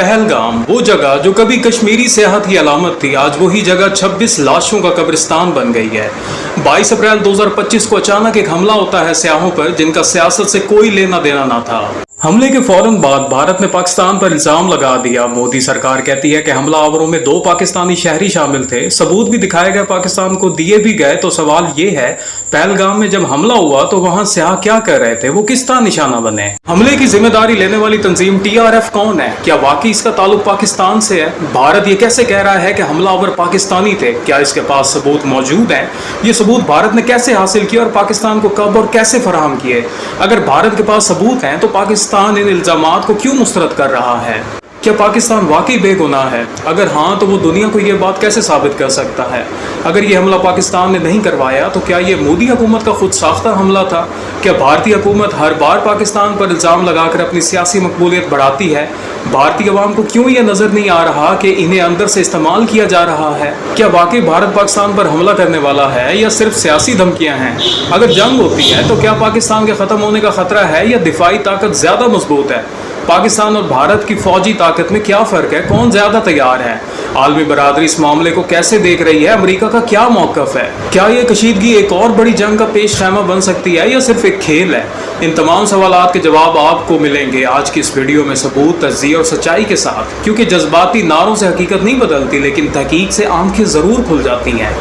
पहलगाम, वो जगह जो कभी कश्मीरी सेहत की अलामत थी, आज वही जगह 26 लाशों का कब्रिस्तान बन गई है। 22 अप्रैल 2025 को अचानक एक हमला होता है सयाहों पर, जिनका सियासत से कोई लेना देना ना था। हमले के फौरन बाद भारत ने पाकिस्तान पर इल्जाम लगा दिया। मोदी सरकार कहती है कि हमलावरों में 2 पाकिस्तानी शहरी शामिल थे। सबूत भी दिखाए गए, पाकिस्तान को दिए भी गए। तो सवाल ये है, पहलगाम में जब हमला हुआ तो वहां स्याह क्या कर रहे थे? वो किस तरह निशाना बने? हमले की जिम्मेदारी लेने वाली तंजीम TRF कौन है? क्या वाकई इसका ताल्लुक पाकिस्तान से है? भारत ये कैसे कह रहा है कि हमलावर पाकिस्तानी थे? क्या इसके पास सबूत मौजूद है? ये सबूत भारत ने कैसे हासिल किए और पाकिस्तान को कब और कैसे फराहम किए? अगर भारत के पास सबूत हैं तो पाकिस्तान इन इल्जामात को क्यों मुस्तरद कर रहा है? क्या पाकिस्तान वाकई बेगुनाह है? अगर हाँ, तो वो दुनिया को ये बात कैसे साबित कर सकता है? अगर ये हमला पाकिस्तान ने नहीं करवाया तो क्या ये मोदी हुकूमत का खुद साख्ता हमला था? क्या भारतीय हुकूमत हर बार पाकिस्तान पर इल्ज़ाम लगाकर अपनी सियासी मकबूलियत बढ़ाती है? भारतीय अवाम को क्यों ये नज़र नहीं आ रहा कि इन्हें अंदर से इस्तेमाल किया जा रहा है? क्या वाकई भारत पाकिस्तान पर हमला करने वाला है या सिर्फ सियासी धमकियाँ हैं? अगर जंग होती है तो क्या पाकिस्तान के ख़त्म होने का ख़तरा है या दिफाई ताकत ज़्यादा मजबूत है? पाकिस्तान और भारत की फौजी ताकत में क्या फ़र्क है? कौन ज़्यादा तैयार है? आलमी बरादरी इस मामले को कैसे देख रही है? अमेरिका का क्या मौक़िफ़ है? क्या ये कशीदगी एक और बड़ी जंग का पेश खैमा बन सकती है या सिर्फ एक खेल है? इन तमाम सवालात के जवाब आपको मिलेंगे आज की इस वीडियो में, सबूत, तज्ज़िया और सच्चाई के साथ। क्योंकि जज्बाती नारों से हकीकत नहीं बदलती, लेकिन तहकीक से आंखें ज़रूर खुल जाती हैं।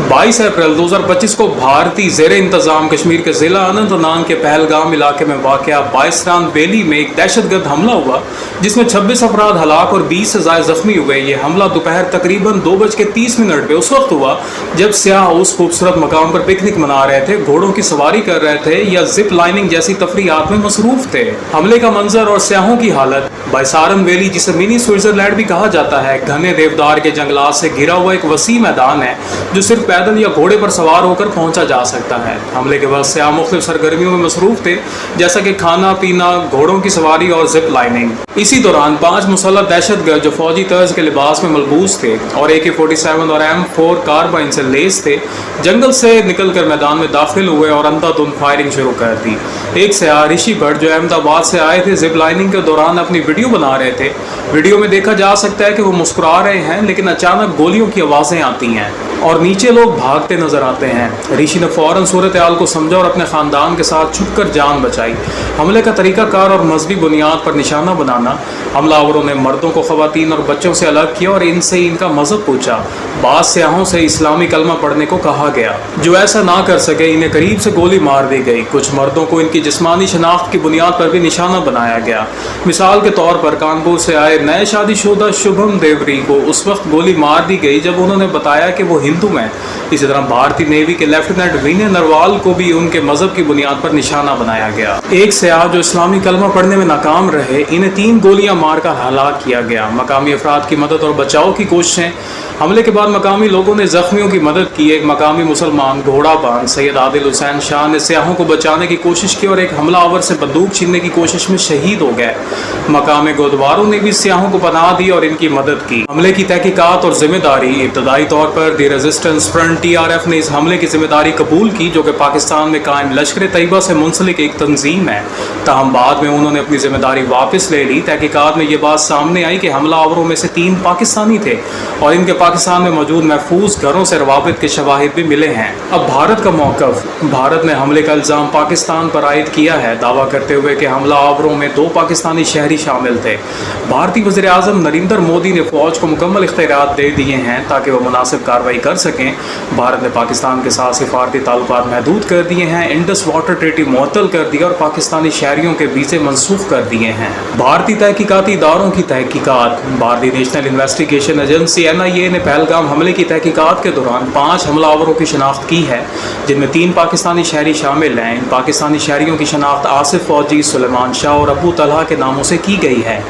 22 अप्रैल 2025 को भारतीय ज़ेर इंतज़ाम कश्मीर के ज़िला अनंतनाग के पहलगाम इलाके में वाक़या बाइसरान वैली में एक दहशतगर्द हमला हुआ, जिसमें 26 अफराद हलाक और 20 से ज़ायद ज़ख्मी हुए। ये हमला दोपहर तकरीबन 2:30 पे उस वक्त हुआ जब स्याह उस खूबसूरत मकाम पर पिकनिक मना रहे थे, घोड़ों की सवारी कर रहे थे या जिप लाइनिंग जैसी तफरीहात में मसरूफ़ थे। हमले का मंजर और स्याहों की हालत। बाइसारन वैली, जिसे मिनी स्विट्ज़रलैंड भी कहा जाता है, घने देवदार के जंगलात से घिरा हुआ एक वसी मैदान है जो सिर्फ पैदल या घोड़े पर सवार होकर पहुंचा जा सकता है। हमले के बाद स्याह मुख्तलिफ सरगर्मियों में मसरूफ थे, जैसा कि खाना पीना, घोड़ों की सवारी और जिप लाइनिंग। इसी दौरान 5 मुसल्लह दहशतगर्द जो फौजी तर्ज के लिबास में मलबूस थे और AK-47 और M4 कार्बाइन से लेस थे, जंगल से निकलकर मैदान में दाखिल हुए और अंधाधुंध फायरिंग शुरू कर दी। एक स्याह ऋषि भट्ट जो अहमदाबाद से आए थे, जिप लाइनिंग के दौरान अपनी वीडियो बना रहे थे। वीडियो में देखा जा सकता है कि वो मुस्कुरा रहे हैं, लेकिन अचानक गोलियों की आवाज़ें आती हैं और नीचे लोग भागते नजर आते हैं। ऋषि ने फौरन सूरत हाल को समझा और अपने ख़ानदान के साथ छुपकर जान बचाई। हमले का तरीकाकार और मजहबी बुनियाद पर निशाना बनाना। हमलावरों ने मर्दों को ख़वातीन और बच्चों से अलग किया और इनसे इनका मजहब पूछा। बाद स्याहों से इस्लामी कलमा पढ़ने को कहा गया। जो ऐसा ना कर सके, इन्हें करीब से गोली मार दी गई। कुछ मर्दों को इनकी जिस्मानी शनाख्त की बुनियाद पर भी निशाना बनाया गया। मिसाल के तौर पर कानपुर से आए नए शादीशुदा शुभम देवरी को उस वक्त गोली मार दी गई जब उन्होंने बताया कि वो हिंदू हैं। इसी तरह भारतीय नेवी के लेफ्टिनेंट विनय नरवाल को भी उनके मजहब की बुनियाद पर निशाना बनाया गया। एक स्याह जो इस्लामी कलमा पढ़ने में नाकाम रहे, इन्हें 3 गोलियां मारकर हलाक किया गया। मकामी अफराद की मदद और बचाव की कोशिशें। हमले के बाद मकामी लोगों ने जख्मियों की मदद की। एक मकामी मुसलमान घोड़ाबान सैयद आदिल हुसैन शाह ने स्याहों को बचाने की कोशिश की और एक हमलावर से बंदूक छीनने की कोशिश में शहीद हो गए। मकामी गोदवारों ने भी स्याहों को पनाह दी और इनकी मदद की। हमले की तहकीकात और जिम्मेदारी। इब्तदाई तौर पर द रेजिस्टेंस फ्रंट TRF ने इस हमले की जिम्मेदारी कबूल की, जो कि पाकिस्तान में कायम लश्कर तैयबा से मुंसलिक एक तंजीम है। ताहम बाद में उन्होंने अपनी जिम्मेदारी वापस ले ली। तहकीकात में ये बात सामने आई कि हमलावरों में से 3 पाकिस्तानी थे और इनके पाकिस्तान में मौजूद महफूज घरों से रवाबित के शवाहिद भी मिले हैं। अब भारत का मौक़िफ़। भारत ने हमले का इल्ज़ाम पाकिस्तान पर आयद किया है, दावा करते हुए कि हमलावरों में 2 पाकिस्तानी शहरी शामिल थे। भारतीय वज़ीर आज़म नरेंद्र मोदी ने फ़ौज को मुकम्मल इख्तियारात दे दिए हैं ताकि वह मुनासिब कार्रवाई कर सकें। भारत ने पाकिस्तान के साथ सिफारती ताल्लुकात महदूद कर दिए हैं, इंडस वाटर ट्रीटी मुअत्तल कर दिया और पाकिस्तानी शहरियों के वीज़े मनसूख कर दिए हैं। भारतीय तहकीकाती इदारों की तहकीकात। भारतीय नेशनल इन्वेस्टिगेशन एजेंसी NIA ने पहलगाम हमले की तहकीकात के दौरान 5 हमलावरों की शनाख्त की है, जिनमें 3 पाकिस्तानी शहरी शामिल हैं। इन पाकिस्तानी शहरियों की शनाख्त आसिफ फौजी, सुलेमान शाह और अबू तलहा के नामों से की गई है।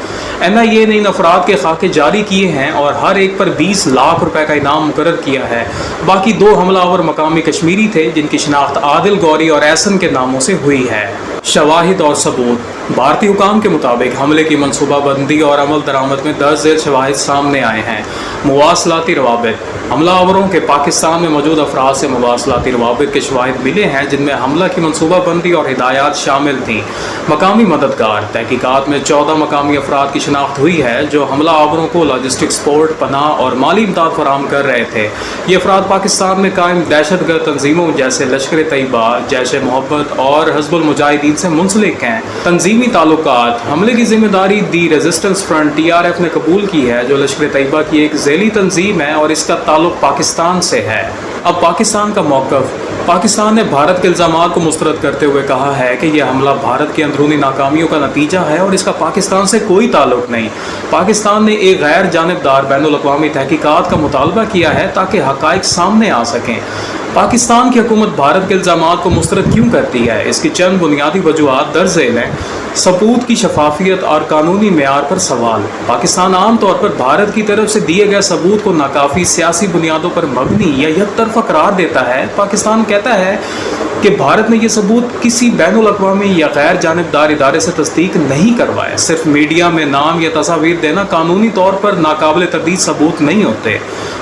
NIA ने इन अफराद के खाके जारी किए हैं और हर एक पर 20 लाख रुपए का इनाम मुकर्रर किया है। बाकी 2 हमलावर मकामी कश्मीरी थे, जिनकी शनाख्त आदिल गौरी और एहसन के नामों से हुई है। शवाहिद और सबूत। भारतीय हुकाम के मुताबिक हमले की मनसूबाबंदी और अमल दरामद में 10 ज़ेर शवाहिद सामने आए हैं। मुवासलाती रवाबित। हमलावरों के पाकिस्तान में मौजूद अफराद से मुवासलाती रवाबित के शवाहिद मिले हैं, जिनमें हमला की मनसूबाबंदी और हिदायत शामिल थी। मकामी मददगार तहकीकात में 14 मकामी अफराद की शनाख्त हुई है जो हमला आवरों को लॉजिस्टिक सपोर्ट, पनाह और माली इमदाद फराहम कर रहे थे। ये अफराद पाकिस्तान में कायम दहशतगर्द तंजीमों जैसे लश्कर तैयबा, जैश ए मोहब्बत और हिज़्बुल मुजाहिदीन से मुंसलिक हैं। तंजीमी ताल्लुकात हमले की जिम्मेदारी दी रेजिस्टेंस फ्रंट TRF ने कबूल की है जो लश्कर तैयबा की एक ज़ैली तंजीम है और इसका ताल्लुक पाकिस्तान से है। अब पाकिस्तान का मौक़िफ़। पाकिस्तान ने भारत के इल्ज़ामात को मुस्तरद करते हुए कहा है कि यह हमला भारत की अंदरूनी नाकामियों का नतीजा है और इसका पाकिस्तान से कोई ताल्लुक नहीं। पाकिस्तान ने एक गैर जानिबदार बैनुल-अक़वामी तहकीकात का मुतालबा किया है ताकि हक़ाइक़ सामने आ सकें। पाकिस्तान की हुकूमत भारत के इल्ज़ामात को मुस्तरद क्यों करती है? इसकी चंद बुनियादी वजूहात दर्ज झेल हैं। सबूत की शफाफियत और कानूनी मेयार पर सवाल। पाकिस्तान आम तौर पर भारत की तरफ से दिए गए सबूत को नाकाफ़ी सियासी बुनियादों पर मबनी या यकतरफा करार देता है। पाकिस्तान कहता है कि भारत ने ये सबूत किसी बैनुल-अक़वामी या गैर जानिबदार इदारे से तस्दीक नहीं करवाए। सिर्फ मीडिया में नाम या तस्वीर देना कानूनी तौर पर नाकाबिल तरदीद सबूत नहीं होते।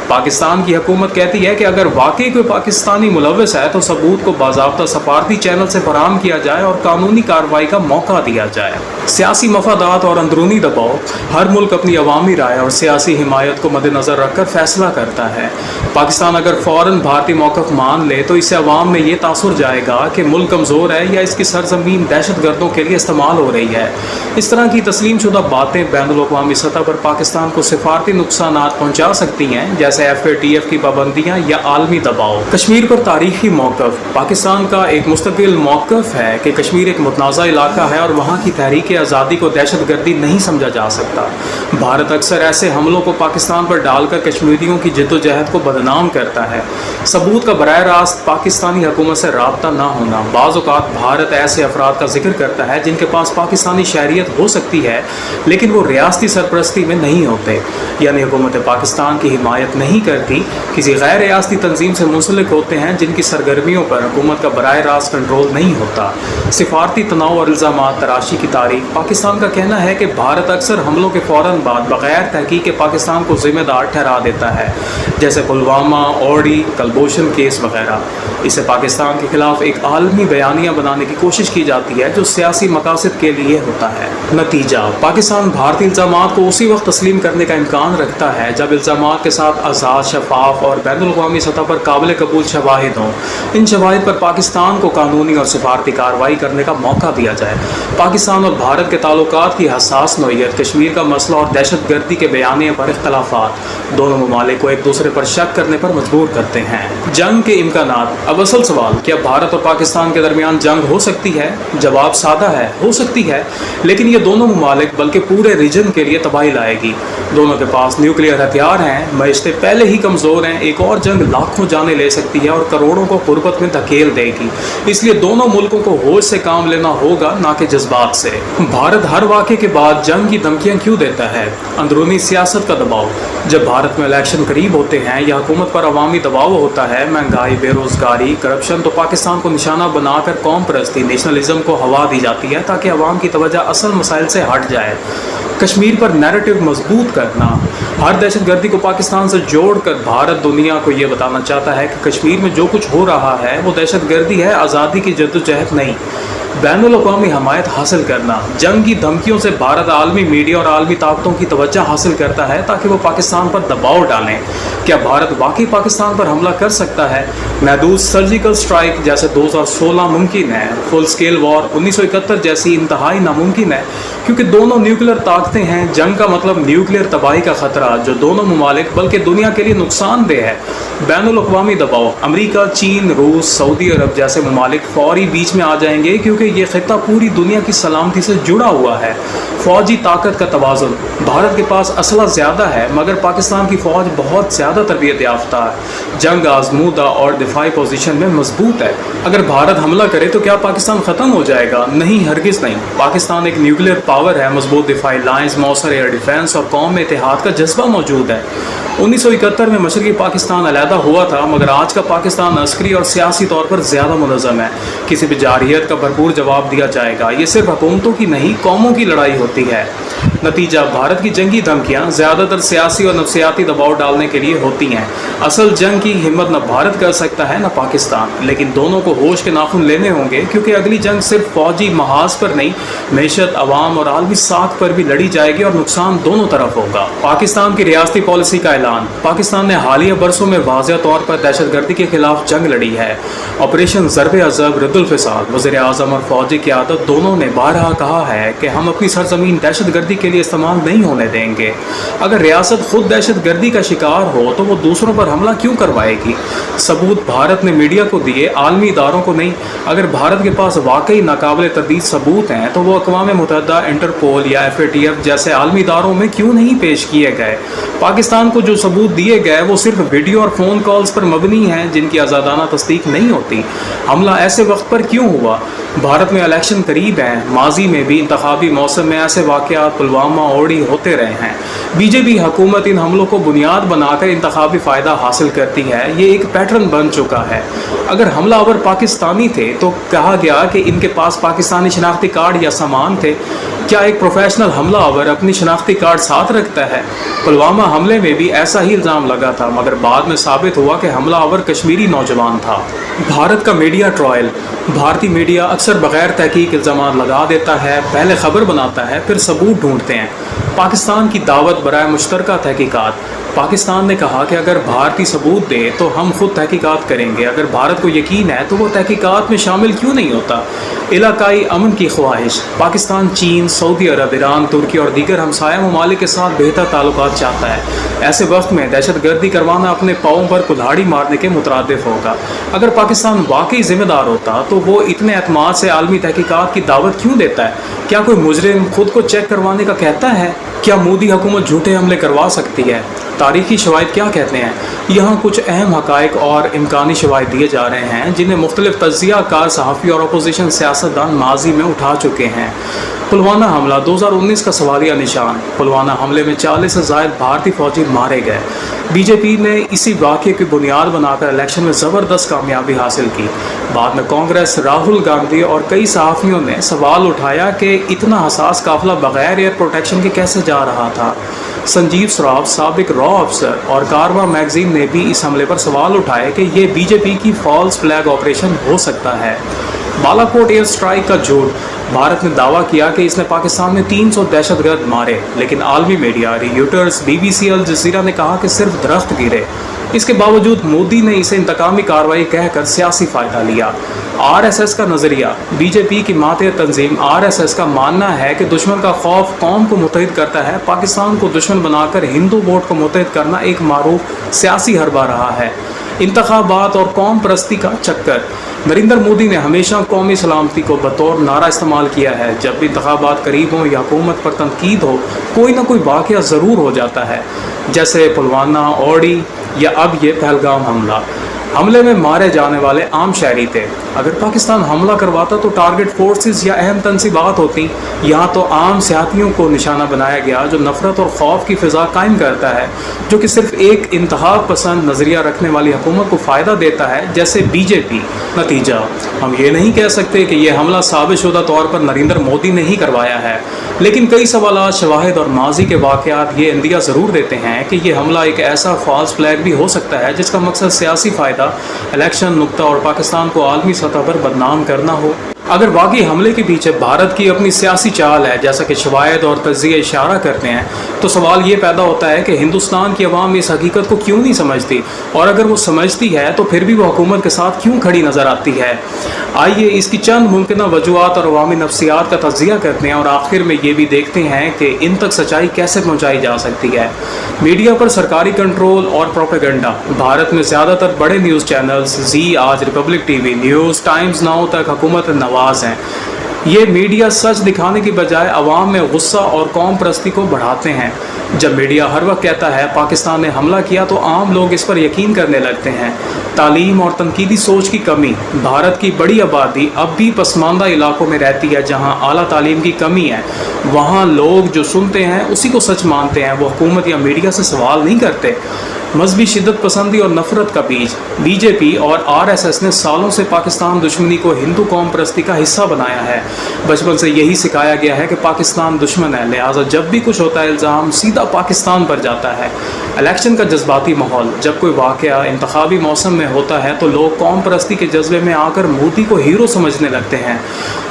पाकिस्तान की हुकूमत कहती है कि अगर वाकई कोई पाकिस्तानी मुलव्वस है तो सबूत को बाज़ाब्ता सफारती चैनल से फराहम किया जाए और कानूनी कार्रवाई का मौका दिया जाए। सियासी मफादात और अंदरूनी दबाव। हर मुल्क अपनी अवामी राय और सियासी हिमायत को मद्देनज़र रखकर फैसला करता है। पाकिस्तान अगर फ़ौरन भारतीय मौक़िफ़ मान ले तो इससे अवाम में ये तासुर जाएगा कि मुल्क कमज़ोर है या इसकी सरजमीन दहशत गर्दों के लिए इस्तेमाल हो रही है। इस तरह की तस्लीम शुदा बातें बैनुल-अक़वामी सतह पर पाकिस्तान को सिफारती नुकसानात पहुँचा सकती हैं जैसे FATF की पाबंदियाँ या आलमी दबाव। कश्मीर पर तारीखी मौक़िफ़। पाकिस्तान का एक मुस्तकिल मौक़िफ़ है कि कश्मीर एक मुतनाज़ा इलाका है और वहाँ की तहरीक आज़ादी को दहशत गर्दी नहीं समझा जा सकता। भारत अक्सर ऐसे हमलों को पाकिस्तान पर डालकर कश्मीरियों की जद्दोजहद को बदनाम करता है। सबूत का बराह रास्त पाकिस्तानी हुकूमत से राब्ता ना होना। बाज़ औक़ात भारत ऐसे अफराद का जिक्र करता है जिनके पास पाकिस्तानी शहरियत हो सकती है लेकिन वो रियासती सरपरस्ती में नहीं होते, यानी हुकूमत पाकिस्तान की हिमायत नहीं करती, किसी गैर रियासती तंजीम से मुंसलिक होते हैं जिनकी सरगर्मियों पर हुकूमत का बराह रास्त कंट्रोल नहीं होता। सिफारती तनाव और इल्ज़ामात तराशी की तारीख। पाकिस्तान का कहना है कि भारत अक्सर हमलों के फ़ौरन बाद बग़ैर तहकीक के पाकिस्तान को ज़िम्मेदार ठहरा देता है, जैसे पुलवामा, औड़ी, कलभूषण केस वगैरह। इससे पाकिस्तान के खिलाफ एक आलमी बयानिया बनाने की कोशिश की जाती है जो सियासी मकासद के लिए होता है। नतीजा। पाकिस्तान भारतीय इल्ज़ामात को उसी वक्त तस्लीम करने का इम्कान रखता है जब इल्ज़ामात के साथ आज़ाद, शफाफ और बैनुल-अक़वामी सतह पर काबिल कबूल शवाहिद हों। इन शवाहिद पर पाकिस्तान को कानूनी और सिफारती कार्रवाई करने का मौका दिया जाए। पाकिस्तान और भारत के ताल्लुकात की हसास नोयत, कश्मीर का मसला और दहशत गर्दी के बयानिए पर इख्तलाफात दोनों ममालिक को एक दूसरे पर शक करने पर मजबूर करते हैं। जंग के इम्कानात। अब असल सवाल, क्या भारत और पाकिस्तान के दरमियान जंग हो सकती है? जवाब सादा है, हो सकती है, लेकिन ये दोनों ममालिक बल्कि पूरे रीजन के लिए तबाही लाएगी। दोनों के पास न्यूक्लियर हथियार हैं, मईशतें पहले ही कमज़ोर हैं। एक और जंग लाखों जाने ले सकती है और करोड़ों को गुर्बत में धकेल देगी। इसलिए दोनों मुल्कों को होश से काम लेना होगा, ना कि जज्बात से। भारत हर वाक़े के बाद जंग की धमकियाँ क्यों देता है? अंदरूनी सियासत का दबाव। जब भारत में इलेक्शन करीब होते हैं या हुकूमत पर अवामी दबाव होता है, महंगाई, बेरोज़गारी, करप्शन, तो पाकिस्तान को निशाना बनाकर कौम परस्ती, नेशनलिज्म को हवा दी जाती है ताकि अवाम की तवज्जो असल मसाइल से हट जाए। कश्मीर पर नैरेटिव मजबूत करना। हर दहशत गर्दी को पाकिस्तान से जोड़कर भारत दुनिया को ये बताना चाहता है कि कश्मीर में जो कुछ हो रहा है वो दहशत गर्दी है, आज़ादी की जद्दोजहद नहीं। बैनुल-अक़वामी हमायत हासिल करना। जंग की धमकियों से भारत आलमी मीडिया और आलमी ताकतों की तवज्जो हासिल करता है ताकि वो पाकिस्तान पर दबाव डालें। क्या भारत वाकई पाकिस्तान पर हमला कर सकता है? महदूद सर्जिकल स्ट्राइक जैसे 2016 मुमकिन है। फुल स्केल वॉर 1971 जैसी इंतहाई नामुमकिन है क्योंकि दोनों न्यूक्लियर ताकतें हैं। जंग का मतलब न्यूक्लियर तबाही का खतरा जो दोनों ममालिक बल्कि दुनिया के लिए नुकसानदेह है। बैनुल-अक़वामी दबाव। अमेरिका, चीन, रूस, सऊदी अरब जैसे ममालिक फौरी बीच में आ जाएंगे क्योंकि ये खित्ता पूरी दुनिया की सलामती से जुड़ा हुआ है। फौजी ताकत का तवाज़ुन। भारत के पास असला ज़्यादा है मगर पाकिस्तान की फ़ौज बहुत ज़्यादा तरबियत याफ्ता है, जंग आजमूदा और दिफाई पोजीशन में मजबूत है। अगर भारत हमला करे तो क्या पाकिस्तान ख़त्म हो जाएगा? नहीं, हरगिज़ नहीं। पाकिस्तान एक न्यूक्लियर पावर है, मजबूत दिफाई लाइन्स, मौसर एयर डिफेंस और कौम में इत्तेहाद का जज्बा मौजूद है। 1971 में मशरक़ी पाकिस्तान अलहदा हुआ था मगर आज का पाकिस्तान अस्करी और सियासी तौर पर ज़्यादा मुनज़्ज़म है। किसी भी जारहियत का भरपूर ضرور جواب دیا جائے گا۔ یہ صرف حکومتوں کی نہیں، قوموں کی لڑائی ہوتی ہے۔ نتیجہ بھارت کی جنگی دھمکیاں زیادہ تر سیاسی اور نفسیاتی دباؤ ڈالنے کے لیے ہوتی ہیں۔ اصل جنگ کی ہمت نہ بھارت کر سکتا ہے نہ پاکستان، لیکن دونوں کو ہوش کے ناخن لینے ہوں گے، کیونکہ اگلی جنگ صرف فوجی محاذ پر نہیں، معیشت، عوام اور عالمی ساکھ پر بھی لڑی جائے گی اور نقصان دونوں طرف ہوگا۔ پاکستان کی ریاستی پالیسی کا اعلان۔ پاکستان نے حالیہ برسوں میں واضح طور پر دہشت گردی کے خلاف جنگ لڑی ہے۔ آپریشن ضرب عضب، رد الفساد، وزیر اعظم اور فوجی قیادت دونوں نے بارہا کہا ہے کہ ہم اپنی سرزمین دہشت گردی کے لیے استعمال نہیں ہونے دیں گے۔ اگر ریاست خود دہشت گردی کا شکار ہو تو وہ دوسروں پر حملہ کیوں کروائے گی؟ ثبوت بھارت نے میڈیا کو دیے، عالمی اداروں کو نہیں۔ اگر بھارت کے پاس واقعی ناقابل تردید ثبوت ہیں تو وہ اقوام متحدہ، انٹرپول یا FATF جیسے عالمی اداروں میں کیوں نہیں پیش کیے گئے؟ پاکستان کو جو ثبوت دیے گئے وہ صرف ویڈیو اور فون کالز پر مبنی ہیں جن کی آزادانہ تصدیق نہیں ہوتی۔ حملہ ایسے وقت پر کیوں ہوا؟ بھارت میں الیکشن قریب ہیں۔ ماضی میں بھی انتخابی موسم میں ایسے واقعات پلوامہ، اوڑی ہوتے رہے ہیں۔ BJP حکومت ان حملوں کو بنیاد بنا کر انتخابی فائدہ حاصل کرتی ہے۔ یہ ایک پیٹرن بن چکا ہے۔ اگر حملہ آور پاکستانی تھے تو کہا گیا کہ ان کے پاس پاکستانی شناختی کارڈ یا سامان تھے۔ کیا ایک پروفیشنل حملہ آور اپنی شناختی کارڈ ساتھ رکھتا ہے؟ پلوامہ حملے میں بھی ایسا ہی الزام لگا تھا، مگر بعد میں ثابت ہوا کہ حملہ آور کشمیری نوجوان تھا۔ بھارت کا میڈیا ٹرائل۔ بھارتی میڈیا اکثر بغیر تحقیق الزامات لگا دیتا ہے، پہلے خبر بناتا ہے، پھر ثبوت ڈھونڈتے ہیں۔ پاکستان کی دعوت برائے مشترکہ تحقیقات۔ پاکستان نے کہا کہ اگر بھارتی ثبوت دے تو ہم خود تحقیقات کریں گے۔ اگر بھارت کو یقین ہے تو وہ تحقیقات میں شامل کیوں نہیں ہوتا؟ علاقائی امن کی خواہش۔ پاکستان چین، سعودی عرب، ایران، ترکی اور دیگر ہمسایہ ممالک کے ساتھ بہتر تعلقات چاہتا ہے۔ ایسے وقت میں دہشت گردی کروانا اپنے پاؤں پر کلہاڑی مارنے کے مترادف ہوگا۔ اگر پاکستان واقعی ذمہ دار ہوتا تو وہ اتنے اعتماد سے عالمی تحقیقات کی دعوت کیوں دیتا ہے؟ کیا کوئی مجرم خود کو چیک کروانے کا کہتا ہے؟ کیا مودی حکومت جھوٹے حملے کروا سکتی ہے؟ تاریخی شواہد کیا کہتے ہیں؟ یہاں کچھ اہم حقائق اور امکانی شواہد دیے جا رہے ہیں جنہیں مختلف تجزیہ کار صحافی اور اپوزیشن سیاستدان ماضی میں اٹھا چکے ہیں۔ پلوامہ حملہ 2019 کا سوالیہ نشان۔ پلوامہ حملے میں 40 سے زائد بھارتی فوجی مارے گئے۔ BJP نے اسی واقعے کی بنیاد بنا کر الیکشن میں زبردست کامیابی حاصل کی۔ بعد میں کانگریس، راہل گاندھی اور کئی صحافیوں نے سوال اٹھایا کہ اتنا حساس قافلہ بغیر ایئر پروٹیکشن کے کیسے جا رہا تھا۔ سنجیو سراف، سابق را افسر، اور کاروا میگزین نے بھی اس حملے پر سوال اٹھائے کہ یہ BJP کی فالس فلیگ آپریشن ہو سکتا ہے۔ بالا کوٹ ایئر اسٹرائک کا جھوٹ۔ بھارت نے دعویٰ کیا کہ اس نے پاکستان میں 300 دہشت گرد مارے، لیکن عالمی میڈیا، ریوٹرز، BBC، الجزیرہ نے کہا کہ صرف درخت گرے۔ اس کے باوجود مودی نے اسے انتقامی کارروائی کہہ کر سیاسی فائدہ لیا۔ RSS کا نظریہ۔ BJP کی ماتحت تنظیم RSS کا ماننا ہے کہ دشمن کا خوف قوم کو متحد کرتا ہے۔ پاکستان کو دشمن بنا کر ہندو ووٹ کو متحد کرنا ایک معروف سیاسی حربہ رہا ہے۔ انتخابات اور قوم پرستی کا چکر۔ نریندر مودی نے ہمیشہ قومی سلامتی کو بطور نعرہ استعمال کیا ہے۔ جب بھی انتخابات قریب ہوں یا حکومت پر تنقید ہو، کوئی نہ کوئی واقعہ ضرور ہو جاتا ہے، جیسے پلوامہ، اوڑی یا اب یہ پہلگام حملہ۔ حملے میں مارے جانے والے عام شہری تھے۔ اگر پاکستان حملہ کرواتا تو ٹارگٹ فورسز یا اہم تنصیبات ہوتی۔ یہاں تو عام سیاحتیوں کو نشانہ بنایا گیا جو نفرت اور خوف کی فضا قائم کرتا ہے، جو کہ صرف ایک انتہا پسند نظریہ رکھنے والی حکومت کو فائدہ دیتا ہے، جیسے BJP۔ نتیجہ، ہم یہ نہیں کہہ سکتے کہ یہ حملہ ثابت شدہ طور پر نریندر مودی نے ہی کروایا ہے، لیکن کئی سوالات، شواہد اور ماضی کے واقعات یہ اندیہ ضرور دیتے ہیں کہ یہ حملہ ایک ایسا فالس فلیگ بھی ہو سکتا ہے جس کا مقصد سیاسی فائدہ، الیکشن نکتہ اور پاکستان کو عالمی سطح پر بدنام کرنا ہو۔ اگر واقعی حملے کے پیچھے بھارت کی اپنی سیاسی چال ہے، جیسا کہ شواہد اور تجزیے اشارہ کرتے ہیں، تو سوال یہ پیدا ہوتا ہے کہ ہندوستان کی عوام اس حقیقت کو کیوں نہیں سمجھتی، اور اگر وہ سمجھتی ہے تو پھر بھی وہ حکومت کے ساتھ کیوں کھڑی نظر آتی ہے۔ آئیے اس کی چند ممکنہ وجوہات اور عوامی نفسیات کا تجزیہ کرتے ہیں، اور آخر میں یہ بھی دیکھتے ہیں کہ ان تک سچائی کیسے پہنچائی جا سکتی ہے۔ میڈیا پر سرکاری کنٹرول اور پروپیگنڈا۔ بھارت میں زیادہ تر بڑے نیوز چینلز، زی، آج، republic TV، news, Times now تک حکومت نواز ہیں۔ یہ میڈیا سچ دکھانے کی بجائے عوام میں غصہ اور قوم پرستی کو بڑھاتے ہیں۔ جب میڈیا ہر وقت کہتا ہے پاکستان نے حملہ کیا تو عام لوگ اس پر یقین کرنے لگتے ہیں۔ تعلیم اور تنقیدی سوچ کی کمی۔ بھارت کی بڑی آبادی اب بھی پسماندہ علاقوں میں رہتی ہے جہاں اعلیٰ تعلیم کی کمی ہے۔ وہاں لوگ جو سنتے ہیں اسی کو سچ مانتے ہیں، وہ حکومت یا میڈیا سے سوال نہیں کرتے۔ मजहबी शिद्दत पसंदी और नफरत का बीज। बीजेपी और आरएसएस ने सालों से पाकिस्तान दुश्मनी को हिंदू कौम परस्ती का हिस्सा बनाया है। बचपन से यही सिखाया गया है कि पाकिस्तान दुश्मन है, लिहाजा जब भी कुछ होता है इल्ज़ाम सीधा पाकिस्तान पर जाता है। इलेक्शन का जज्बाती माहौल। जब कोई वाक़या इंतखाबी मौसम में होता है तो लोग कौम परस्ती के जज्बे में आकर मोदी को हीरो समझने लगते हैं।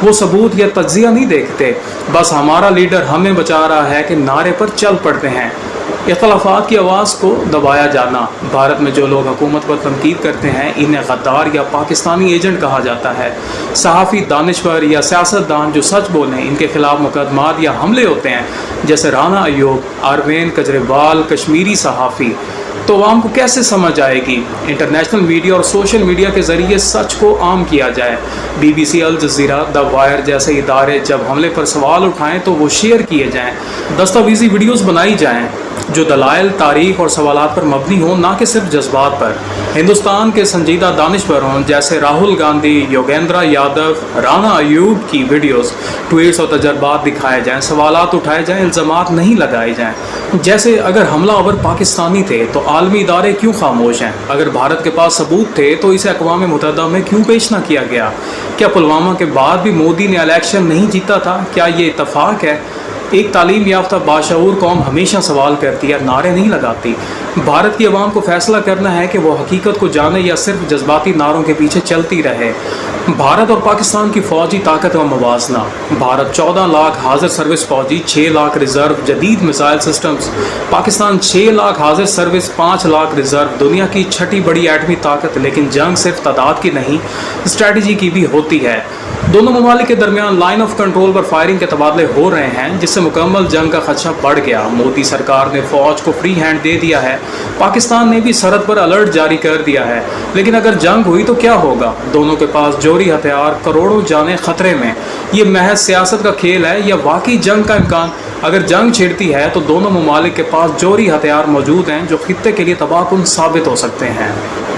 वो सबूत या तज्जिया नहीं देखते, बस हमारा लीडर हमें बचा रहा है कि नारे पर चल पड़ते हैं। इख्तलाफात की आवाज़ को दबाया जाना। भारत में जो लोग हुकूमत पर तनकीद करते हैं इन्हें गद्दार या पाकिस्तानी एजेंट कहा जाता है। सहाफ़ी, दानिशवर या सियासतदान जो सच बोलें इनके खिलाफ मुकदमात या हमले होते हैं, जैसे राना अयूब, आरवेन केजरीवाल, कश्मीरी सहाफ़ी। तो आवाम को कैसे समझ आएगी? इंटरनेशनल मीडिया और सोशल मीडिया के ज़रिए सच को आम किया जाए। BBC, Al Jazeera, The Wire जैसे इदारे जब हमले पर सवाल उठाएं तो वो शेयर किए जाएं। दस्तावेज़ी वीडियोस बनाई जाएं जो दलाइल, तारीख और सवालात पर मबनी हों, ना कि सिर्फ जज्बात पर। हिंदुस्तान के संजीदा दानिशवरों जैसे राहुल गांधी, योगेंद्र यादव, राना अयूब की वीडियोस, ट्वीट्स और तजर्बात दिखाए जाएं, सवालात उठाए जाएं, इल्ज़ामात नहीं लगाए जाएं। जैसे अगर हमलावर पाकिस्तानी थे तो आलमी इदारे क्यों खामोश हैं? अगर भारत के पास सबूत थे तो इसे अक़वाम मुत्तहिदा में क्यों पेश न किया गया? क्या पुलवामा के बाद भी मोदी ने इलेक्शन नहीं जीता था? क्या ये इत्तफाक है? एक तालीम याफ्ता बाशऊर कौम हमेशा सवाल करती है, नारे नहीं लगाती। भारत की आवाम को फैसला करना है कि वो हकीकत को जाने या सिर्फ जज्बाती नारों के पीछे चलती रहे। भारत और पाकिस्तान की फ़ौजी ताकत व मुवाजना। भारत 14 लाख हाजिर सर्विस फ़ौजी, 6 लाख रिज़र्व जदीद मिसाइल सिस्टम्स। पाकिस्तान 6 लाख हाजिर सर्विस, 5 लाख रिज़र्व। दुनिया की छठी बड़ी एटमी ताकत। लेकिन जंग सिर्फ तादाद की नहीं, स्ट्रेटजी की भी होती है। दोनों ममालिक के दरमियान लाइन ऑफ कंट्रोल पर फायरिंग के तबादले हो रहे हैं, जिससे मुकम्मल जंग का खदशा बढ़ गया। मोदी सरकार ने फ़ौज को फ्री हैंड दे दिया है, पाकिस्तान ने भी सरहद पर अलर्ट जारी कर दिया है। लेकिन अगर जंग हुई तो क्या होगा? दोनों के पास जोरी हथियार, करोड़ों जाने खतरे में। ये महज सियासत का खेल है या वाकई जंग का इम्कान? अगर जंग छिड़ती है तो दोनों ममालिक के पास जोरी हथियार मौजूद हैं जो खित्ते के लिए तबाहकुन साबित हो सकते हैं।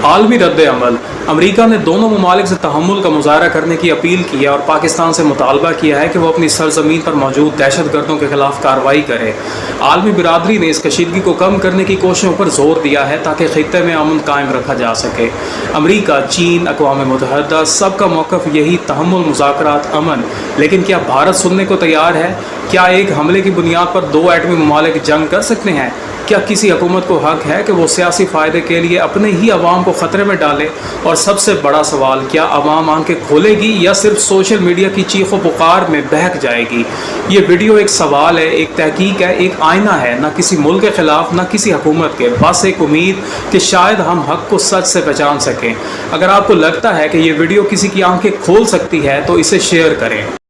आलमी रद्द अमल। अमरीका ने दोनों ममालिक से तहम्मुल का मुजाहरा करने की अपील की है और पाकिस्तान से मुतालबा किया है कि वो अपनी सरजमीन पर मौजूद दहशतगर्दों के खिलाफ कार्रवाई करे। आलमी बिरादरी ने इस कशीदगी को कम करने की कोशिशों पर जोर दिया है ताकि खित्ते में अमन कायम रखा जा सके। अमरीका, चीन, अक़वाम मुत्तहिदा सबका मौक़िफ़ यही, तहम्मुल, मुज़ाकरात, अमन। लेकिन क्या भारत सुनने को तैयार है? क्या एक हमले की बुनियाद पर 2 एटमी ममालिक जंग कर सकते हैं? क्या किसी हुकूमत को हक है कि वो सियासी फ़ायदे के लिए अपने ही अवाम को ख़तरे में डाले? और सबसे बड़ा सवाल, क्या अवाम आंखें खोलेगी या सिर्फ सोशल मीडिया की चीखों पुकार में बहक जाएगी? ये वीडियो एक सवाल है, एक तहकीक है, एक आईना है, ना किसी मुल्क के ख़िलाफ़, ना किसी हुकूमत के, बस एक उम्मीद कि शायद हम हक़ को सच से पहचान सकें। अगर आपको लगता है कि ये वीडियो किसी की आंखें खोल सकती है तो इसे शेयर करें।